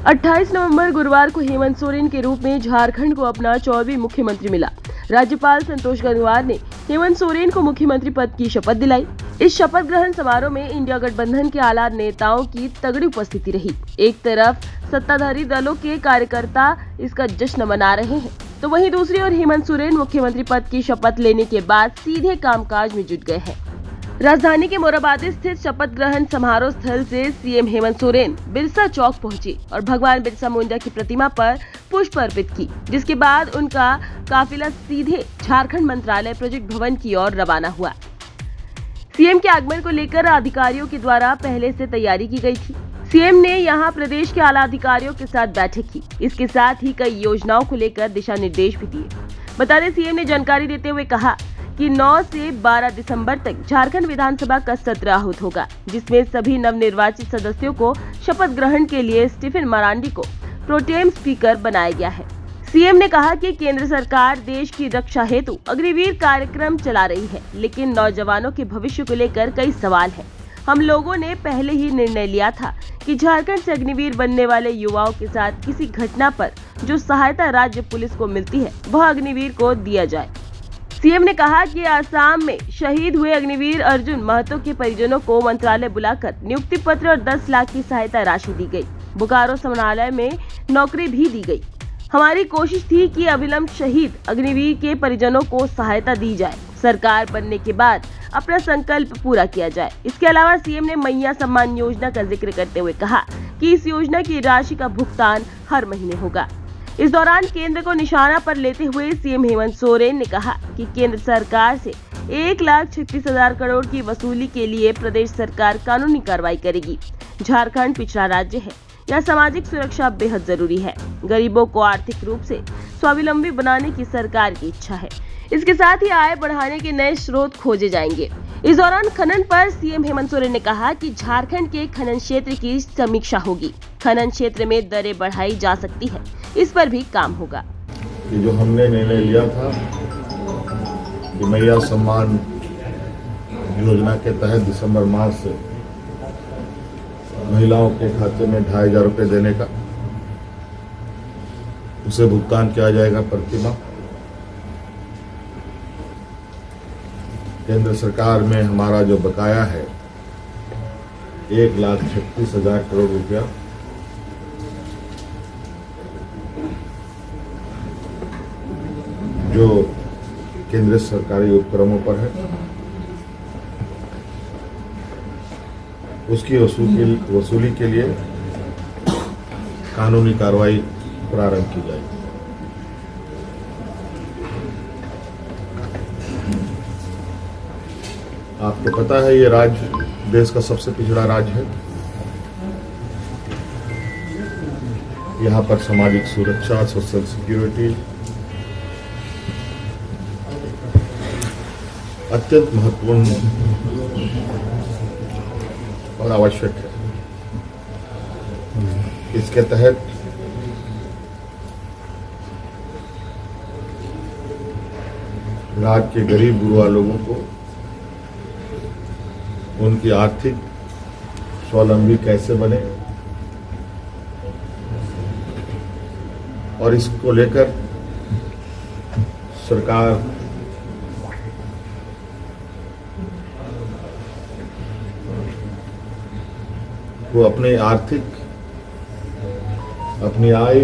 28 नवंबर गुरुवार को हेमंत सोरेन के रूप में झारखंड को अपना 14वीं मुख्यमंत्री मिला। राज्यपाल संतोष गंगवार ने हेमंत सोरेन को मुख्यमंत्री पद की शपथ दिलाई। इस शपथ ग्रहण समारोह में इंडिया गठबंधन के आला नेताओं की तगड़ी उपस्थिति रही। एक तरफ सत्ताधारी दलों के कार्यकर्ता इसका जश्न मना रहे हैं, तो वहीं दूसरी ओर हेमंत सोरेन मुख्यमंत्री पद की शपथ लेने के बाद सीधे कामकाज में जुट गए हैं। राजधानी के मोरहाबादी स्थित शपथ ग्रहण समारोह स्थल से सीएम हेमंत सोरेन बिरसा चौक पहुंचे और भगवान बिरसा मुंडा की प्रतिमा पर पुष्प अर्पित की, जिसके बाद उनका काफिला सीधे झारखंड मंत्रालय प्रोजेक्ट भवन की ओर रवाना हुआ। सीएम के आगमन को लेकर अधिकारियों के द्वारा पहले से तैयारी की गई थी। सीएम ने यहां प्रदेश के आला अधिकारियों के साथ बैठक की। इसके साथ ही कई योजनाओं को लेकर दिशा निर्देश भी दिए। बता दें, सीएम ने जानकारी देते हुए कहा कि 9 से 12 दिसंबर तक झारखंड विधानसभा का सत्र आहूत होगा, जिसमें सभी नवनिर्वाचित सदस्यों को शपथ ग्रहण के लिए स्टीफन मरांडी को प्रोटेम स्पीकर बनाया गया है। सीएम ने कहा कि केंद्र सरकार देश की रक्षा हेतु अग्निवीर कार्यक्रम चला रही है, लेकिन नौजवानों के भविष्य को लेकर कई सवाल हैं। हम लोगों ने पहले ही निर्णय लिया था कि झारखंड से अग्निवीर बनने वाले युवाओं के साथ किसी घटना पर जो सहायता राज्य पुलिस को मिलती है, वह अग्निवीर को दिया जाए। सीएम ने कहा कि आसाम में शहीद हुए अग्निवीर अर्जुन महतो के परिजनों को मंत्रालय बुलाकर नियुक्ति पत्र और 10 लाख की सहायता राशि दी गई। बोकारो संग्रहालय में नौकरी भी दी गई। हमारी कोशिश थी कि अविलंब शहीद अग्निवीर के परिजनों को सहायता दी जाए। सरकार बनने के बाद अपना संकल्प पूरा किया जाए। इसके अलावा सीएम ने मैया सम्मान योजना का जिक्र करते हुए कहा कि इस योजना की राशि का भुगतान हर महीने होगा। इस दौरान केंद्र को निशाना पर लेते हुए सीएम हेमंत सोरेन ने कहा कि केंद्र सरकार से 1,36,000 करोड़ की वसूली के लिए प्रदेश सरकार कानूनी कार्रवाई करेगी। झारखंड पिछड़ा राज्य है, यहाँ सामाजिक सुरक्षा बेहद जरूरी है। गरीबों को आर्थिक रूप से स्वावलंबी बनाने की सरकार की इच्छा है। इसके साथ ही आय बढ़ाने के नए स्रोत खोजे जाएंगे। इस दौरान खनन पर सीएम हेमंत सोरेन ने कहा कि झारखंड के खनन क्षेत्र की समीक्षा होगी। खनन क्षेत्र में दरें बढ़ाई जा सकती है, इस पर भी काम होगा। ये जो हमने निर्णय लिया था कि मैया सम्मान योजना के तहत दिसंबर माह से महिलाओं के खाते में 2,500 रुपये देने का, उसे भुगतान किया जाएगा प्रतिमाह। केंद्र सरकार में हमारा जो बकाया है 1,36,000 करोड़ रुपया, जो केंद्र सरकारी उपक्रमों पर है, उसकी वसूली के लिए कानूनी कार्रवाई प्रारंभ की जाएगी। आपको पता है ये राज्य देश का सबसे पिछड़ा राज्य है। यहाँ पर सामाजिक सुरक्षा, सोशल सिक्योरिटी अत्यंत महत्वपूर्ण और आवश्यक है। इसके तहत राज्य के गरीब गुरुआ लोगों को उनकी आर्थिक स्वावलंबी कैसे बने, और इसको लेकर सरकार को अपनी आय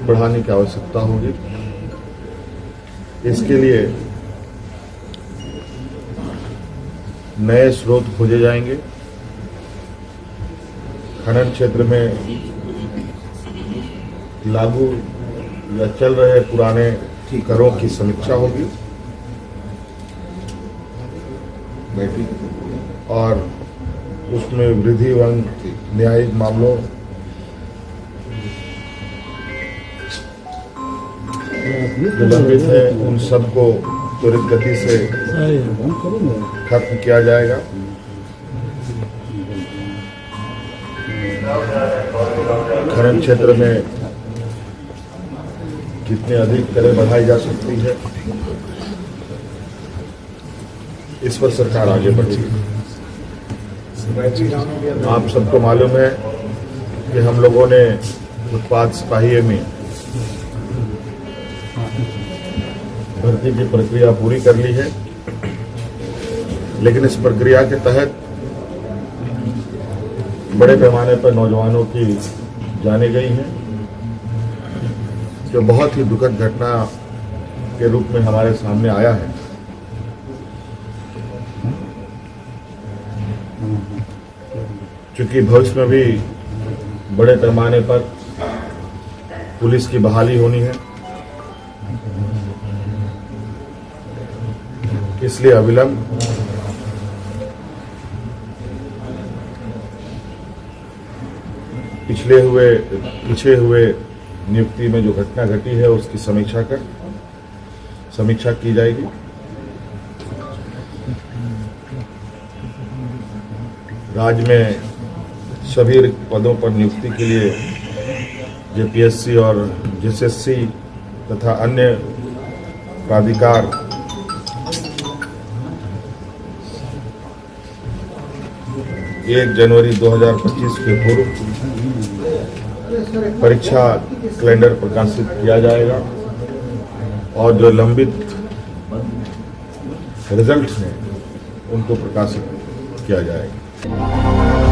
बढ़ाने की आवश्यकता होगी। इसके लिए नए स्रोत खोजे जाएंगे। खनन क्षेत्र में लागू या चल रहे पुराने करों की समीक्षा होगी और उसमें वृद्धि एवं न्यायिक मामलों जो लंबित है उन सबको त्वरित गति से खत्म किया जाएगा। खनन क्षेत्र में कितने अधिक करें बढ़ाई जा सकती है, इस पर सरकार आगे बढ़ेगी। आप सबको मालूम है कि हम लोगों ने उत्पाद सिपाही में भर्ती की प्रक्रिया पूरी कर ली है, लेकिन इस प्रक्रिया के तहत बड़े पैमाने पर नौजवानों की जाने गई हैं, जो बहुत ही दुखद घटना के रूप में हमारे सामने आया है। चूंकि भविष्य में भी बड़े पैमाने पर पुलिस की बहाली होनी है, इसलिए अविलंब पीछे हुए नियुक्ति में जो घटना घटी है उसकी समीक्षा की जाएगी। राज्य में सभी रिक्त पदों पर नियुक्ति के लिए जेपीएससी और जेएसएससी तथा अन्य प्राधिकार 1 जनवरी 2025 के पूर्व परीक्षा कैलेंडर प्रकाशित किया जाएगा और जो लंबित रिजल्ट हैं उनको प्रकाशित किया जाएगा।